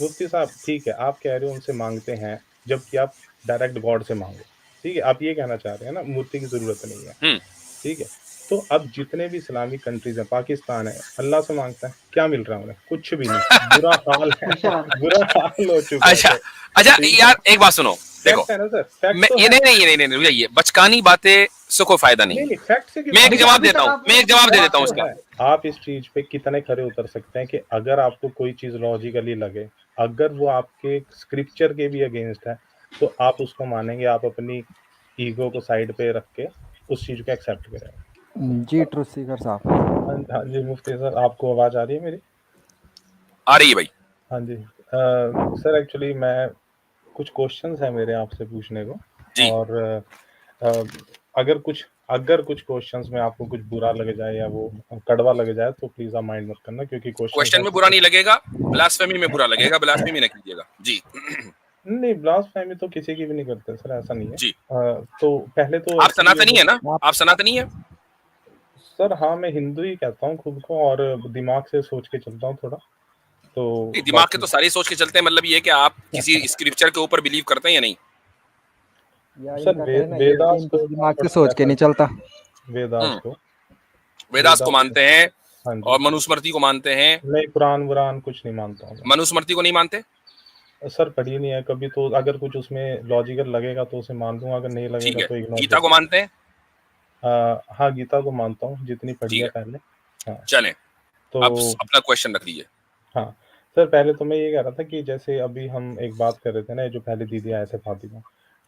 मुफ्ती साहब ठीक है, आप कह रहे हो उनसे माँगते हैं, जबकि आप डायरेक्ट गॉड से माँगो, ठीक है? आप ये कहना चाह रहे हैं ना मूर्ति की ज़रूरत नहीं है, हुँ। ठीक है? तो अब जितने भी इस्लामिक कंट्रीज़ हैं, पाकिस्तान है, अल्लाह से माँगता है, क्या मिल रहा है उन्हें? कुछ भी नहीं, बुरा हाल है, अच्छा बुरा हाल हो चुका है अच्छा, सर, अच्छा ठीक है? यार एक बात सुनो, देखो फैक्ट है ना सर, फैक्ट मैं तो ये है। नहीं, भैया बचकानी बातें से कोई फायदा नहीं नहीं, है। नहीं, फैक्ट से क्यों मैं एक फायदा देखिए जवाब है? अभी देता तक हूँ, आप मैं एक जवाब दे फैक्ट देता हूँ तो उसका। है। आप इस चीज़ पे कितने खरे उतर सकते हैं कि अगर आपको कोई चीज़ लॉजिकली लगे, अगर वो आपके स्क्रिप्चर के भी अगेंस्ट है, तो आप उसको मानेंगे, आप अपनी ईगो को साइड पे रख के उस चीज़ को एक्सेप्ट करेंगे। जी ट्रुथ सीकर साहब। हाँ जी, मुफ्ती सर आपको आवाज़ आ रही है मेरी? आ रही है भाई। हाँ जी। सर एक्चुअली मैं कुछ क्वेश्चंस हैं मेरे आपसे पूछने को जी। और अ, अगर कुछ क्वेश्चंस में आपको कुछ बुरा लग जाए या वो कड़वा लग जाए तो प्लीज़ आप माइंड मत करना क्योंकि क्वेश्चंस क्वेश्चन हैं में तो बुरा नहीं लगेगा, ब्लास्फेमी में बुरा लगेगा, ब्लास्फेमी ना कीजिएगा। जी। नहीं ब्लास्फेमी तो किसी की भी नहीं करते सर, ऐसा नहीं है। जी। तो पहले तो आप एक्चुअली सनातनी है ना? आप सनातनी है? सर हाँ, मैं हिंदू ही कहता हूँ खुद को और दिमाग से सोच के चलता हूँ थोड़ा, तो नहीं, दिमाग के बाकी तो सारे सोच के चलते हैं, मतलब ये है कि आप किसी स्क्रिप्चर के ऊपर बिलीव करते हैं या नहीं? या सर इनका कहना ये है कि वेदास इनको को दिमाग से थोड़ा सोच के प्रेफर नहीं चलता। वेदास हम्म। को वेदास को वेदास को मानते हैं हाँ जी। और मनुस्मृति को मानते हैं। नहीं, कुरान-वुरान कुछ नहीं मानता हूँ मैं। मनुस्मृति को नहीं मानते? सर पढ़ी नहीं है कभी, तो अगर कुछ उसमें लॉजिकल लगेगा तो उसे मान लूँगा, अगर नहीं ठीक लगेगा है। तो इग्नोर कर गीता को दूँगा। मानते हैं? हाँ, गीता को मानता हूँ, जितनी पढ़ी ठीक है है, पहले। हाँ, चलें। अब तो अपना क्वेश्चन रख लीजिए। हाँ, सर पहले तो मैं ये कह रहा था कि जैसे अभी हम एक बात कर रहे थे ना, ये जो पहले दीदी आए थे फातिमा,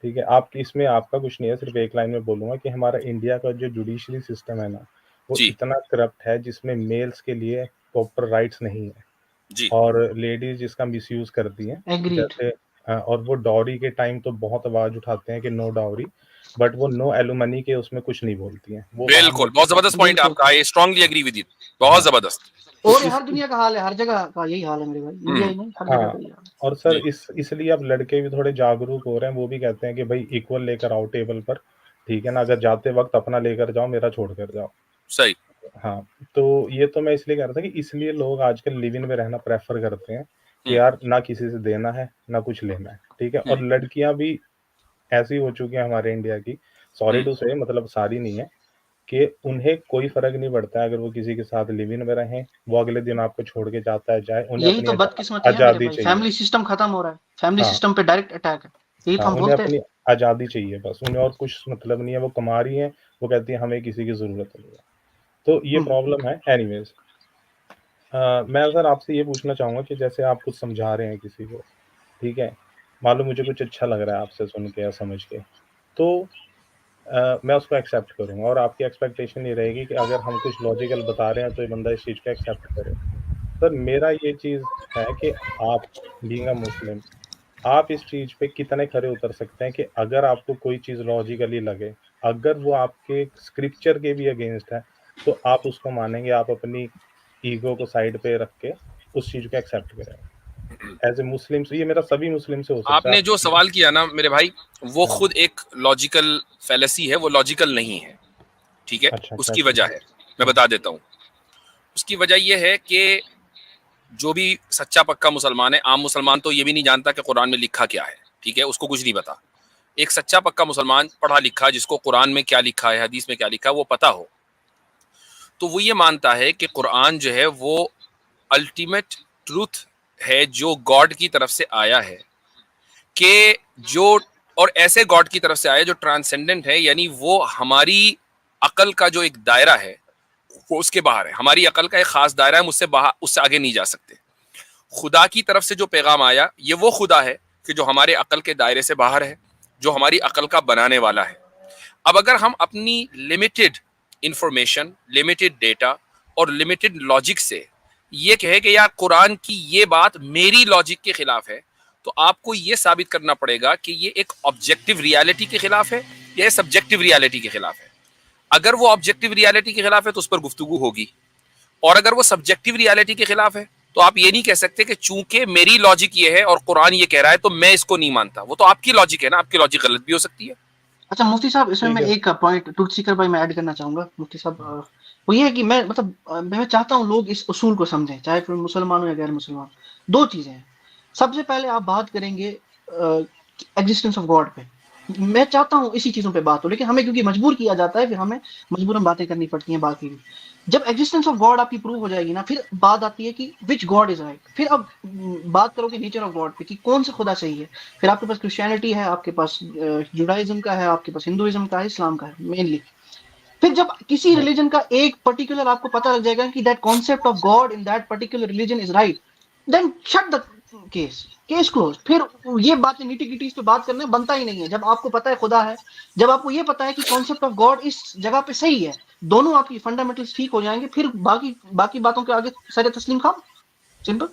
ठीक है? आप इसमें आपका कुछ नहीं है, सिर्फ़ एक लाइन में बोलूँगा कि हमारा इंडिया का जो जुडिशरी सिस्टम है ना, वो जी। इतना करप्ट है जिसमें मेल्स के लिए प्रॉपर राइट्स नहीं है। जी। और लेडीज़ इसका मिसयूज़ करती हैं। एग्रीड। जैसे और वो डाउरी के टाइम तो बहुत आवाज़ उठाते हैं कि नो डाउरी, बट वो नो एलिमनी के उसमें कुछ नहीं बोलती हैं। वो वहाँ बिल्कुल, बहुत बोलती जबरदस्त पॉइंट है बिल्कुल आपका। I strongly agree with it. बहुत हाँ, जबरदस्त। तो और ये इस हर दुनिया का हाल है, हर जगह का यही हाल है मेरे भाई, इंडिया हम्म। ही नहीं हर जगह हाँ, का यही हाल है। और सर जी। इसलिए अब लड़के भी थोड़े जागरूक हो रहे हैं, वो भी कहते हैं कि भई इक्वल लेकर आओ टेबल पर, ठीक है ना? अगर जाते वक़्त अपना लेकर जाओ, मेरा छोड़ कर जाओ। सही। हाँ, तो ये तो मैं इसलिए कह रहा था कि इसलिए लोग आजकल लिव इन में रहना प्रेफ़र करते हैं कि हम्म। यार ना किसी से देना है, ना कुछ लेना है, ठीक है? हम्म। और लड़कियाँ भी ऐसी हो चुकी है हमारे इंडिया की, सॉरी हम्म। टू से मतलब सारी नहीं है, कि उन्हें कोई फ़र्क नहीं पड़ता है अगर वो किसी के साथ लिव इन में रहें, वो अगले दिन आपको छोड़ के जाता है जाए, उन्हें यही अपनी तो बदकिस्मती है मेरे आज़ादी भाई, चाहिए। फैमिली सिस्टम खत्म हो रहा है, फैमिली हाँ, सिस्टम पे डायरेक्ट अटैक है, यही तो हाँ, हम उन्हें बोलते हैं। अपनी आज़ादी चाहिए बस, उन्हें और कुछ मतलब नहीं है, वो कमा रही हैं, वो कहती हैं हमें किसी की ज़रूरत नहीं है। तो ये हम्म, प्रॉब्लम है एनीवेज़। मैं सर आपसे ये पूछना चाहूँगा कि जैसे आप कुछ समझा रहे हैं किसी को, ठीक है? मान लो मुझे कुछ अच्छा लग रहा है आपसे सुन के या समझ के, तो मैं उसको एक्सेप्ट करूँगा और आपकी एक्सपेक्टेशन ये रहेगी कि अगर हम कुछ लॉजिकल बता रहे हैं तो ये बंदा इस चीज़ को एक्सेप्ट करे। सर मेरा ये चीज़ है कि आप बीइंग अ मुस्लिम, आप इस चीज़ पे कितने खरे उतर सकते हैं कि अगर आपको कोई चीज़ लॉजिकली लगे, अगर वो आपके स्क्रिप्चर के भी अगेंस्ट है, तो आप उसको मानेंगे, आप अपनी ईगो को साइड पे रख के उस चीज़ को एक्सेप्ट करेंगे। एज़ अ मुस्लिम ये मेरा सभी मुस्लिम से हो सकता है आपने आप जो सवाल किया ना मेरे भाई, वो हाँ, खुद एक लॉजिकल फैलेसी है, वो लॉजिकल नहीं है। ठीक है? अच्छा क्या उसकी चीज़ वजह है? है, मैं हुँ, बता देता हूँ। उसकी वजह ये है कि जो भी सच्चा पक्का मुसलमान है, आम मुसलमान तो ये भी नहीं जानता कि कुरान में लिखा क्या है। ठीक है? उसको कुछ नहीं पता। एक सच्चा पक्का मुसलमान पढ़ा लिखा, जिसको कुरान में क्या लिखा है, हदीस में क्या लिखा है वो पता हो, तो वो ये मानता है कि कुरान जो है वो अल्टीमेट ट्रूथ है, जो गॉड की तरफ से आया है, कि जो और ऐसे गॉड की तरफ से आया जो ट्रांसेंडेंट है, यानी वो हमारी अकल का जो एक दायरा है वो उसके बाहर है। हमारी अकल का एक खास दायरा है, मुझसे बाहर, उससे आगे नहीं जा सकते। खुदा की तरफ से जो पैगाम आया, ये वो खुदा है कि जो हमारे अकल के दायरे से बाहर है, जो हमारी अकल का बनाने वाला है। अब अगर हम अपनी लिमिटेड इंफॉर्मेशन, लिमिटेड डेटा और लिमिटेड लॉजिक से ये कहे कि यार कुरान की ये बात मेरी लॉजिक के खिलाफ है, तो आपको ये साबित करना पड़ेगा कि ये एक ऑब्जेक्टिव रियलिटी के खिलाफ है या सब्जेक्टिव रियलिटी के खिलाफ है। अगर वो ऑब्जेक्टिव रियलिटी के खिलाफ है तो उस पर गुफ्तगू होगी, और अगर वो सब्जेक्टिव रियलिटी के खिलाफ है तो आप ये नहीं कह सकते कि चूंकि मेरी लॉजिक ये है और कुरान ये कह रहा है तो मैं इसको नहीं मानता। वो तो आपकी लॉजिक है ना, आपकी लॉजिक गलत भी हो सकती है। अच्छा मुफ्ती साहब, इसमें ठीक मैं है। एक पॉइंट टूथ सीकर भाई मैं ऐड करना चाहूंगा मुफ्ती साहब। वो ये है कि मैं मतलब मैं चाहता हूँ लोग इस उसूल को समझें, चाहे फिर मुसलमान हो या गैर मुसलमान। दो चीजें हैं, सबसे पहले आप बात करेंगे एग्जिस्टेंस ऑफ गॉड पे। मैं चाहता हूँ इसी चीजों पे बात हो, लेकिन हमें क्योंकि मजबूर किया जाता है, फिर हमें मजबूरन बातें करनी पड़ती हैं बाकी भी। जब एग्जिस्टेंस ऑफ गॉड आपकी प्रूव हो जाएगी ना, फिर बात आती है कि विच गॉड इज राइट। फिर अब बात करोगे नेचर ऑफ गॉड पे कि कौन सा खुदा सही है। फिर आपके पास क्रिश्चियनिटी है, आपके पास जुडाइज्म का है, आपके पास हिंदुइज्म का है, इस्लाम का है मेनली। फिर जब किसी रिलीजन का एक पर्टिकुलर आपको पता लग जाएगा कि that concept of God in that particular religion is right, then shut the case close. फिर ये बातें नीटी गिटीज पे बात करने बनता ही नहीं है। जब आपको पता है खुदा है, जब आपको ये पता है कि कॉन्सेप्ट ऑफ गॉड इस जगह पे सही है, दोनों आपकी फंडामेंटल्स ठीक हो जाएंगे, फिर बाकी बातों के आगे सर तस्लीम खाम। सिंपल।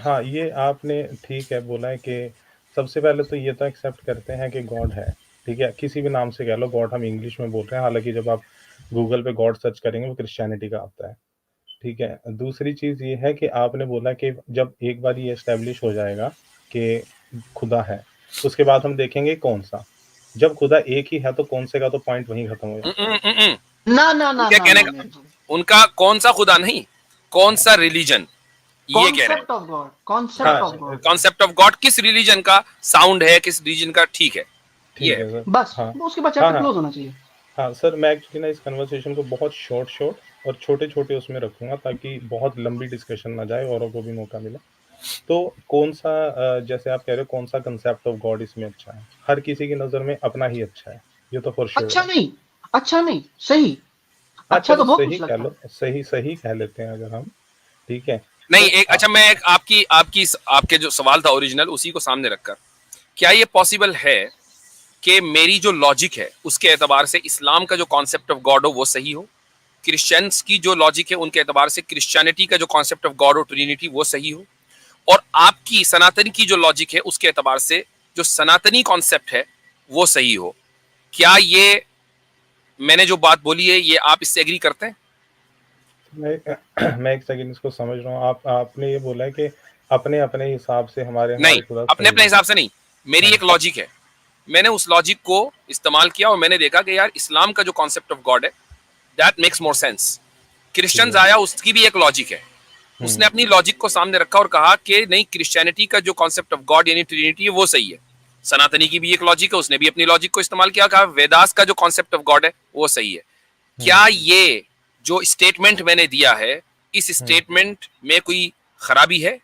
हाँ, ये आपने ठीक है बोला है कि सबसे पहले तो ये तो एक्सेप्ट करते हैं कि गॉड है, ठीक है? किसी भी नाम से कह लो, गॉड हम इंग्लिश में बोल रहे हैं, हालाँकि जब आप गूगल पे गॉड सर्च करेंगे वो क्रिश्चियनिटी का आता है, ठीक है? दूसरी चीज़ ये है कि आपने बोला कि जब एक बार ये एस्टेब्लिश हो जाएगा कि खुदा है, उसके बाद हम देखेंगे कौन-सा। जब खुदा एक ही है तो कौन से का तो पॉइंट वहीं खत्म हो जाता है। ना ना ना क्या ना कहने ना का ना। उनका कौन सा खुदा नहीं, कौन सा रिलीजन, ये कह रहे हैं। कॉन्सेप्ट ऑफ गॉड, कॉन्सेप्ट हाँ, of God, concept of God किस रिलीजन का साउंड है, किस रिलीजन का ठीक है, ये ठीक है। है सर। बस हाँ, उसके बाद हाँ, चैप्टर हाँ। क्लोज होना चाहिए। हाँ, सर मैं एक्चुअली ना इस कन्वर्सेशन को बहुत शॉर्ट और छोटे-छोटे उसमें रखूँगा ताकि बहुत लंबी डिस्कशन ना जाए, औरों को भी मौका मिले। तो कौन-सा जैसे आप कह रहे हो कौन-सा कांसेप्ट ऑफ गॉड इसमें अच्छा है? हर किसी की नज़र में अपना ही अच्छा है, ये तो फॉर श्योर अच्छा है। नहीं, अच्छा नहीं, सही। हाँ, अच्छा तो चलो बहुत सही कुछ कह लगता लो, है। सही कह लेते हैं अगर हम, ठीक है? नहीं, तो एक अच्छा, मैं एक आपके जो सवाल था ओरिजिनल, उसी को सामने रखकर, क्या ये पॉसिबल है कि मेरी जो लॉजिक है उसके एतबार से इस्लाम का जो कॉन्सेप्ट ऑफ गॉड हो वो सही हो, क्रिश्चियंस की जो लॉजिक है उनके एतबार से क्रिश्चियनिटी का जो कॉन्सेप्ट ऑफ गॉड और ट्रिनिटी वो सही हो, और आपकी सनातनी की जो लॉजिक है उसके एतबार से जो सनातनी कॉन्सेप्ट है वो सही हो? क्या ये मैंने जो बात बोली है ये आप इससे एग्री करते हैं? मैं एक सेकंड इसको समझ रहा हूँ। आपने ये बोला है कि अपने-अपने हिसाब से हमारे नहीं, खुदा अपने सही अपने है। हिसाब से नहीं, मेरी हाँ, एक लॉजिक है, मैंने उस लॉजिक को इस्तेमाल किया और मैंने देखा कि यार इस्लाम का जो कॉन्सेप्ट ऑफ गॉड है दैट मेक्स मोर सेंस। ठीक क्रिश्चियंस है। आया, उसकी भी एक लॉजिक है, उसने हुँ, अपनी लॉजिक को सामने रखा और कहा कि नहीं, क्रिश्चियनिटी का जो कॉन्सेप्ट ऑफ गॉड यानी ट्रिनिटी है वो सही है। सनातनी की भी एक लॉजिक है, उसने भी अपनी लॉजिक को इस्तेमाल किया, कहा वेदास का जो कॉन्सेप्ट ऑफ गॉड है वो सही है। हुँ, क्या ये जो स्टेटमेंट मैंने दिया है, इस हुँ। स्टेटमेंट में कोई खराबी है?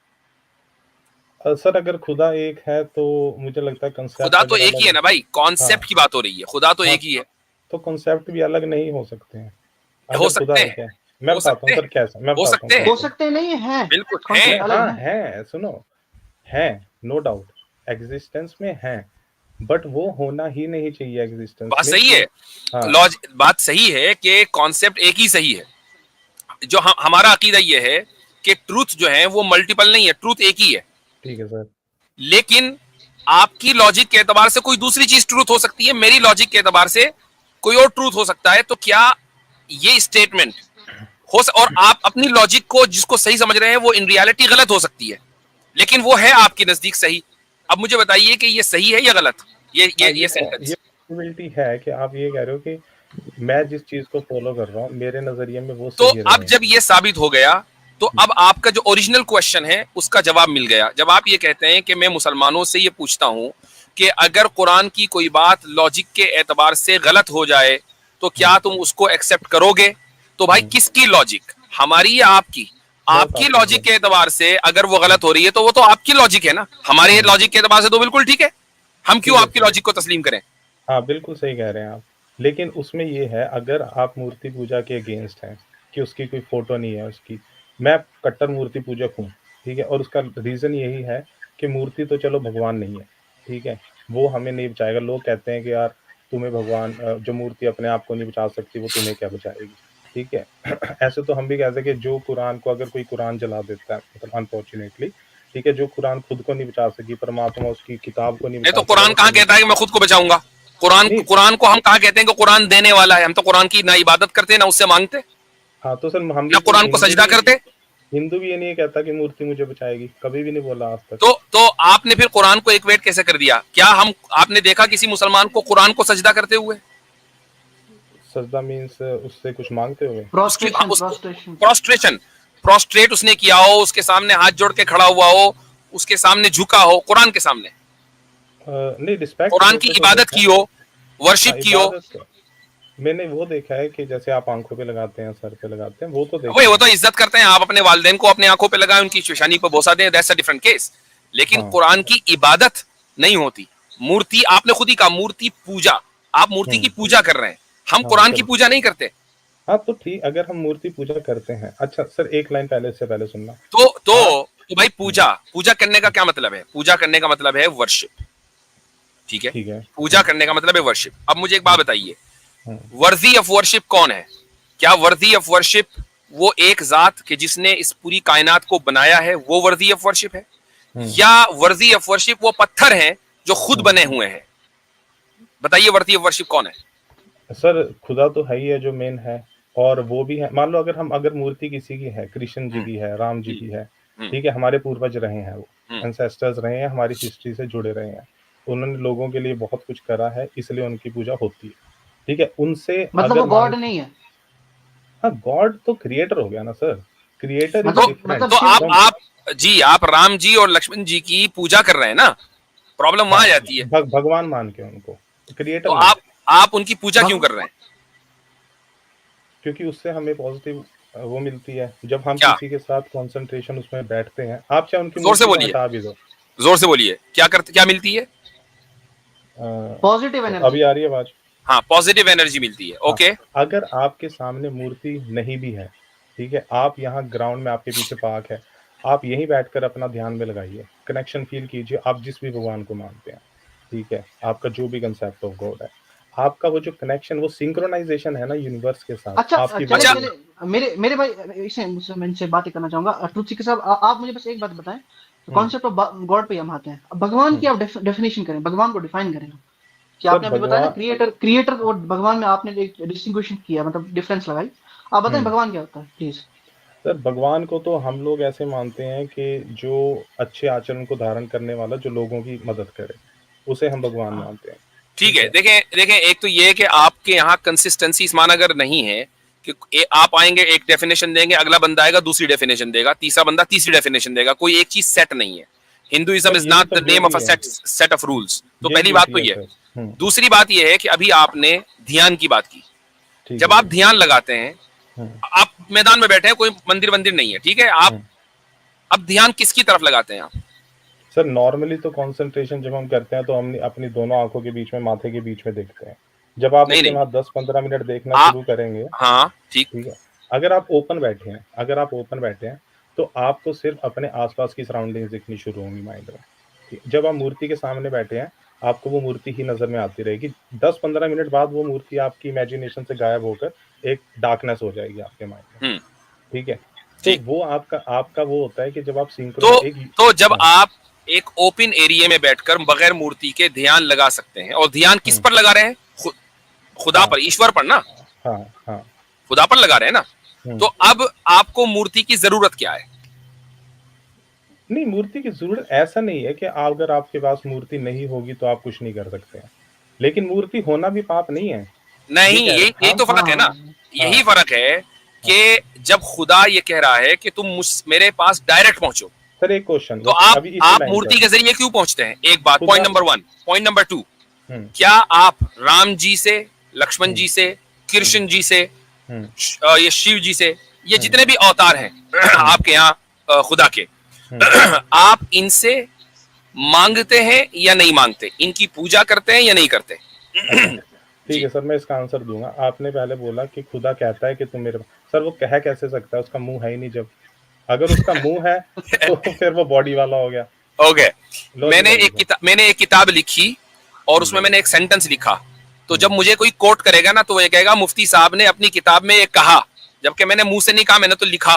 सर अगर खुदा एक है तो मुझे लगता है खुदा कांसेप्ट तो अगर एक ही अलग है ना भाई, हाँ, कॉन्सेप्ट की बात हो रही है, खुदा तो हाँ, एक ही है। तो कांसेप्ट भी अलग नहीं हो सकते हैं। हो अगर खुदा सकते एक हैं, है, मैं हो बताता हूँ सकते सर हैं, कैसा मैं हो बताता हूँ सकते हैं, हो कैसे। सकते नहीं है, बिल्कुल कॉन्सेप्ट हैं। अलग हाँ, है। है, सुनो, हैं, नो डाउट, एग्ज़िस्टेंस में हैं, बट वो होना ही नहीं चाहिए एग्ज़िस्टेंस बात में सही है, कि हाँ, बात सही है कि कॉन्सेप्ट एक ही सही है। जो हमारा अकीदा ये है कि ट्रूथ जो है वो मल्टीपल नहीं है, ट्रूथ एक ही है। ठीक है सर। लेकिन आपकी लॉजिक के एतबार से कोई दूसरी चीज ट्रूथ हो सकती है, मेरी लॉजिक के एतबार से कोई और ट्रूथ हो सकता है। तो क्या ये स्टेटमेंट और आप अपनी लॉजिक को जिसको सही समझ रहे हैं वो इन रियलिटी गलत हो सकती है, लेकिन वो है आपके नजदीक सही। अब मुझे बताइए कि ये सही है या गलत, हाँ, ये ये सेंटेंस। पॉसिबिलिटी है कि आप ये कह रहे हो कि मैं जिस चीज़ को फ़ॉलो कर रहा हूँ, मेरे नज़रिए में वो तो सही अब जब रहेगा। ये साबित हो गया तो अब आपका जो ओरिजिनल क्वेश्चन है उसका जवाब मिल गया। जब आप ये कहते हैं कि मैं मुसलमानों से ये पूछता हूं कि अगर कुरान की कोई बात लॉजिक के एतबार से गलत हो जाए तो हुँ, क्या तुम उसको एक्सेप्ट करोगे? तो भाई हुँ, किसकी लॉजिक, हमारी या आपकी? बहुत आपकी आपकी लॉजिक सर। के एतबार से अगर वो हुँ, गलत हो रही है तो वो तो आपकी लॉजिक है ना, हमारे हुँ, लॉजिक के एतबार से तो बिल्कुल ठीक है। हम क्यों ठीक है आपकी सर। लॉजिक को तस्लीम करें? हाँ, बिल्कुल सही कह रहे हैं आप। लेकिन उसमें ये है अगर आप मूर्ति पूजा के अगेंस्ट हैं, कि उसकी कोई फ़ोटो नहीं है उसकी, मैं कट्टर मूर्ति पूजक हूँ, ठीक है? और उसका रीज़न यही है कि मूर्ति तो चलो भगवान नहीं है, ठीक है? वो हमें नहीं बचाएगा। लोग कहते हैं कि यार तुम्हें भगवान जो मूर्ति अपने आप को नहीं बचा सकती वो तुम्हें क्या बचाएगी, ठीक है? ऐसे तो हम भी कहते हैं कि जो कुरान को अगर कोई कुरान जला देता है मतलब अनफॉर्च्यूनेटली, ठीक है? जो कुरान खुद को नहीं बचा सकी, परमात्मा उसकी किताब को नहीं नहीं तो बचा सका, कुरान वो कहाँ तुम्हें कहता है कि मैं खुद को बचाऊंगा? कुरान नहीं कुरान को हम कहाँ कहते हैं कि कुरान देने वाला है? हम तो कुरान की ना इबादत करते ना उससे मांगते, हाँ, तो सर हम ना भी तो कुरान को सजदा करते। हिंदू भी ये नहीं कहता कि मूर्ति मुझे बचाएगी, कभी भी नहीं बोला आज तक। तो आपने फिर कुरान को इक्वेट कैसे कर दिया? क्या हम आपने देखा किसी मुसलमान को कुरान को सजदा करते हुए? सजदा मीन्स उससे कुछ माँगते हुए? उसकी प्रोस्ट्रेशन, उसको प्रोस्ट्रेशन। प्रोस्ट्रेशन प्रोस्ट्रेट उसने किया हो, उसके सामने हाथ जोड़ के खड़ा हुआ हो, उसके सामने झुका हो, कुरान के सामने नहीं, रिस्पेक्ट कुरान की करते तो इबादत देखा की है। हो, वर्शिप हाँ, की हो। इबादत मैंने वो देखा है कि जैसे आप आंखों पे लगाते हैं, सर पे लगाते हैं, वो तो वही, देखा वो है। तो इज्जत करते हैं, आप अपने वालिदैन को अपने आंखों पे लगाएं, उनकी पेशानी पर बोसा दें, दैट्स अ डिफरेंट केस। लेकिन हाँ। कुरान की इबादत नहीं होती। मूर्ति, आपने खुद ही कहा मूर्ति पूजा, आप मूर्ति की पूजा कर रहे हैं, हम हाँ, कुरान की चलो। पूजा नहीं करते। हाँ, तो ठीक, अगर हम मूर्ति पूजा करते हैं, अच्छा सर एक लाइन पहले, इससे पहले सुनना। तो आप भाई, पूजा पूजा करने का क्या मतलब है? पूजा करने का मतलब है वर्शिप, ठीक है? ठीक है। पूजा करने का मतलब है वर्शिप। अब मुझे एक बात बताइए, हम्म, वर्दी ऑफ वर्शिप कौन है? क्या वर्दी ऑफ वर्शिप वो एक जात के जिसने इस पूरी कायनात को बनाया है, वो वर्दी ऑफ वर्शिप है? हम्म, या वर्दी ऑफ वर्शिप वो पत्थर हैं जो खुद हम्म। बने हुए हैं? बताइए, वर्दी ऑफ वर्शिप कौन है? सर खुदा तो है ही है जो मेन है, और वो भी है। मान लो अगर मूर्ति किसी की है, कृष्ण जी हम्म, की है, राम जी हम्म, की है, हम्म, ठीक है, हमारे पूर्वज रहे हैं, वो हम्म। एंसेस्टर्स रहे हैं, हमारी हिस्ट्री से जुड़े रहे हैं, उन्होंने लोगों के लिए बहुत कुछ करा है, इसलिए उनकी पूजा होती है, ठीक है। उनसे मतलब अगर वो गॉड मांग, नहीं है, हाँ, गॉड तो क्रिएटर हो गया ना सर, क्रिएटर इज तो डिफरेंट तो आप फ्रॉम, आप जी, आप राम जी और लक्ष्मण जी की पूजा कर रहे हैं ना, प्रॉब्लम हाँ, वहां आ जाती है। भगवान मान के उनको, तो क्रिएटर नहीं, आप उनकी पूजा क्यों कर भग, रहे हैं? क्योंकि उससे हमें पॉजिटिव वो मिलती है, जब हम क्या? किसी के साथ कंसंट्रेशन उसमें बैठते हैं। आप चाहे उनकी जोर से मूर्ति को बोलिए, हटा भी दो। जोर से बोलिए, क्या करते, क्या मिलती है? पॉजिटिव तो एनर्जी। अभी आ रही है आवाज? हाँ, पॉजिटिव एनर्जी मिलती है, हाँ, ओके। अगर आपके सामने मूर्ति नहीं भी है, ठीक है, आप यहाँ ग्राउंड में, आपके पीछे पार्क है, आप यहीं बैठकर अपना ध्यान में लगाइए, कनेक्शन फील कीजिए, आप जिस भी भगवान को मानते हैं, ठीक है, आपका जो भी कंसेप्ट ऑफ गॉड है, आपका वो जो कनेक्शन, वो सिंक्रोनाइजेशन है ना यूनिवर्स के साथ, अच्छा, आपकी चले अच्छा, बॉडी। चले, मेरे भाई, इसे मुझसे मैं इनसे बातें करना चाहूंगा। ट्रुथ सीकर साहब, आप मुझे बस एक बात बताएं, हम्म, कॉन्सेप्ट ऑफ गॉड पे हम आते हैं। अब भगवान की हम्म। आप डेफिनेशन करें, भगवान को डिफाइन करें। कि सर आपने अभी बताया ना, भगवान, क्रिएटर क्रिएटर और भगवान में आपने एक डिस्टिंग्विशन किया, मतलब डिफरेंस लगाई। आप बताएं हम्म। भगवान क्या होता है प्लीज। सर भगवान को तो हम लोग ऐसे मानते हैं कि जो अच्छे आचरण को धारण करने वाला, जो लोगों की मदद करे, उसे हम भगवान मानते हैं, ठीक ठीक है। है। देखें देखें, एक तो ये है कि आपके यहाँ कंसिस्टेंसी इस माना अगर नहीं है कि आप आएंगे एक डेफिनेशन देंगे, अगला बंदा आएगा दूसरी डेफिनेशन देगा, तीसरा बंदा तीसरी डेफिनेशन देगा, कोई एक चीज सेट नहीं है। हिंदुइज्म सर इज यही नॉट तो द नेम ऑफ ब्यूटी अ है, सेट ऑफ रूल्स। तो यही पहली बात ब्यूटी तो है ये सर। है। दूसरी बात ये है कि अभी आपने ध्यान की बात की। ठीक जब है आप सर। ध्यान लगाते हैं, हम्म, आप मैदान में बैठे हैं, कोई मंदिर वंदिर नहीं है, ठीक है, आप हम्म। अब ध्यान किसकी तरफ लगाते हैं आप? सर नॉर्मली तो कंसंट्रेशन जब हम करते हैं, तो हम अपनी दोनों आंखों के बीच में, माथे के बीच में देखते हैं। जब आप नहीं उसके नहीं, वहां 10-15 मिनट देखना आ शुरू करेंगे, हाँ ठीक। ठीक है, अगर आप ओपन बैठे हैं, तो आपको सिर्फ अपने आसपास की सराउंडिंग्स दिखनी शुरू होंगी माइंड में, ठीक है? जब आप मूर्ति के सामने बैठे हैं, आपको वो मूर्ति ही नजर में आती रहेगी। 10-15 मिनट बाद वो मूर्ति आपकी इमेजिनेशन से गायब होकर एक डार्कनेस हो जाएगी आपके माइंड में, हम्म, ठीक है। तो ठीक। वो आपका आपका वो होता है कि जब आप तो सिंक्रोना एक, जब हाँ, आप एक ओपन एरिया में बैठकर बगैर मूर्ति के ध्यान लगा सकते हैं, और ध्यान किस हम्म, पर लगा रहे हैं? खुदा हाँ, पर, ईश्वर पर ना, हाँ, हाँ, खुदा पर लगा रहे हैं ना। तो हम्म। अब आपको मूर्ति की जरूरत क्या है? नहीं, मूर्ति की ज़रूरत ऐसा नहीं है कि अगर आपके पास मूर्ति नहीं होगी तो आप कुछ नहीं कर सकते हैं। लेकिन मूर्ति होना भी पाप नहीं है। ये नहीं, कह यही रहे यही हम, तो फर्क है ना। हाँ, यही हाँ, फर्क है हाँ। कि जब खुदा ये कह रहा है कि तुम मेरे पास डायरेक्ट पहुंचो, सर एक क्वेश्चन तो बस आप अभी इसी आप लाइन मूर्ति पर, के जरिए क्यों पहुंचते हैं? एक बात, खुदा, point number one. Point number two, हुँ, क्या आप राम जी से, लक्ष्मण हुँ, जी से, हुँ, कृष्ण जी से, हुँ, ये शिव जी से, ये हुँ, जितने भी अवतार हैं हुँ, आपके यहाँ खुदा के, हुँ। आप इनसे मांगते हैं या नहीं मांगते? इनकी पूजा करते हैं या नहीं करते? अच्छा, ठीक जी। है सर, मैं इसका आंसर दूँगा। आपने पहले बोला कि खुदा कहता है कि तुम मेरे, सर वो कह कैसे सकता है? उसका मुँह है ही नहीं जब। अगर उसका मुँह है तो फिर वो बॉडी वाला हो गया। ओके। लॉजिकल है सर। मैंने एक किताब लिखी और हुँ, उसमें मैंने एक सेंटेंस लिखा। तो जब हुँ। मुझे कोई कोट करेगा ना, तो वो ये कहेगा मुफ्ती साहब ने अपनी किताब में ये कहा, जबकि मैंने मुंह से नहीं कहा, मैंने तो लिखा।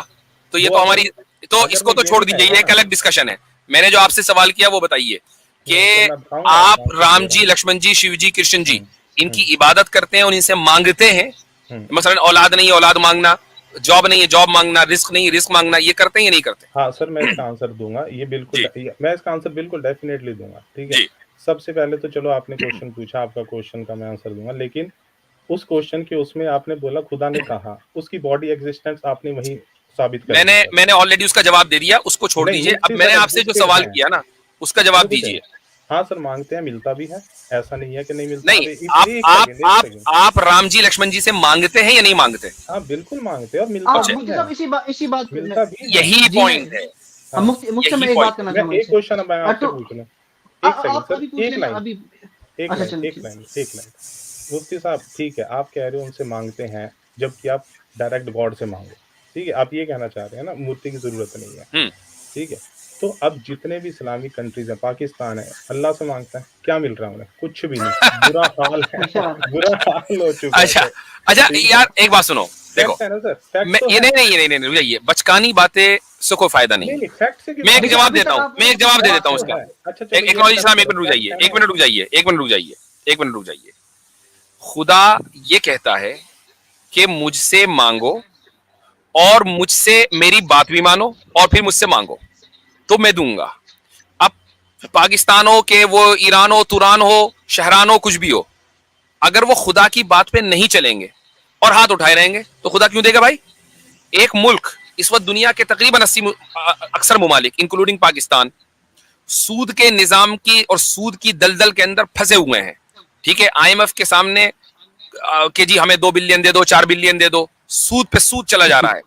तो ये वो तो हमारी, तो अगर इसको वो तो ये छोड़ भी दीजिए, कहेगा ये एक ना, अलग डिस्कशन है। मैंने जो आपसे सवाल किया वो बताइए नहीं सर कि मैं बताऊँगा, आप आपको आंसर राम दे रहा जी, हूँ। लक्ष्मण जी, शिव जी, कृष्ण जी, हुँ, इनकी हुँ, इबादत करते हैं और इनसे मांगते हैं? हुँ। मसलन औलाद नहीं है औलाद मांगना, जॉब नहीं है जॉब मांगना, रिस्क नहीं रिस्क मांगना, ये करते हैं या नहीं करते? हाँ, सर मैं इसका आंसर दूँगा, ये बिल्कुल जी, मैं इसका आंसर बिल्कुल डेफ़िनेटली दूँगा, ठीक है? जी, सबसे पहले तो चलो आपने क्वेश्चन पूछा, आपका क्वेश्चन का मैं आंसर दूँगा, लेकिन उस क्वेश्चन के उसमें आपने बोला खुदा ने कहा, उसकी बॉडी एक्जिस्टेंस आपने वहीं साबित करेंगे? मैंने ऑलरेडी उसका जवाब दे दिया, उसको छोड़ नहीं, दीजिए। अब मूर्ति मैंने सर आपसे जो पूछते सवाल हैं। किया ना, उसका जवाब रुको दीजिए। हाँ सर, मांगते हैं, मिलता भी है, ऐसा नहीं है कि नहीं मिलता। नहीं, अबे एक आप सेकंड। आप राम जी लक्ष्मण जी से मांगते हैं या नहीं मांगते? हाँ बिल्कुल मांगते हैं और मिलता भी मुफ्ती है, साहब इसी बात पे मिलता भी है। यही जी पॉइंट है, हाँ, मुफ्ती साहब मैं यही एक बात पॉइंट। करना मैं चाहूंगा एक इससे। क्वेश्चन अब मैं आपसे तो पूछ लूं, एक सेकंड आप सर, अभी पूछ एक लेना लाइन, अभी। एक अच्छा लाइन, चलो एक ठीक। लाइन, एक लाइन। मुफ्ती साहब ठीक है, आप कह रहे हो उनसे मांगते हैं, जबकि आप डायरेक्ट गॉड से मांगो, ठीक है, आप ये कहना चाह रहे हैं ना, मूर्ति की जरूरत नहीं है, ठीक है। तो अब जितने भी इस्लामिक कंट्रीज हैं, पाकिस्तान है, अल्लाह से मांगता है, क्या मिल रहा है उन्हें? कुछ भी नहीं, बुरा हाल है, अच्छा बुरा हाल हो चुका है अच्छा सर, अच्छा ठीक है। यार एक बात सुनो, देखो फैक्ट है ना सर, फैक्ट मैं तो ये है। नहीं रुकिए, बचकानी बातें से कोई फायदा नहीं नहीं है। नहीं, फैक्ट से क्यों मैं एक फायदा? देखिए जवाब अभी देता तक हूँ, आप मैं एक जवाब दे फैक्ट देता हूँ तो इसका। है। अच्छा चलो, एक ये नॉलेज एक्सेप्ट इस्लाम, एक करो, मिनट रुक फैक्ट जाइए, है ना। एक मिनट रुक जाइए, एक मिनट रुक जाइए, एक मिनट रुक जाइए। खुदा ये कहता है कि मुझसे मांगो और मुझसे मेरी बात भी मानो और फिर मुझसे मांगो तो मैं दूंगा। अब पाकिस्तान हो के वो ईरान हो, तुरान हो, शहरान हो, कुछ भी हो, अगर वो खुदा की बात पे नहीं चलेंगे और हाथ उठाए रहेंगे तो खुदा क्यों देगा भाई? एक मुल्क इस वक्त दुनिया के तकरीबन 80 अक्सर ममालिक इंक्लूडिंग पाकिस्तान सूद के निजाम की और सूद की दलदल के अंदर फंसे हुए हैं। ठीक है, IMF के सामने कि जी हमें 2 बिलियन दे दो, 4 बिलियन दे दो, सूद पे सूद चला जा रहा है।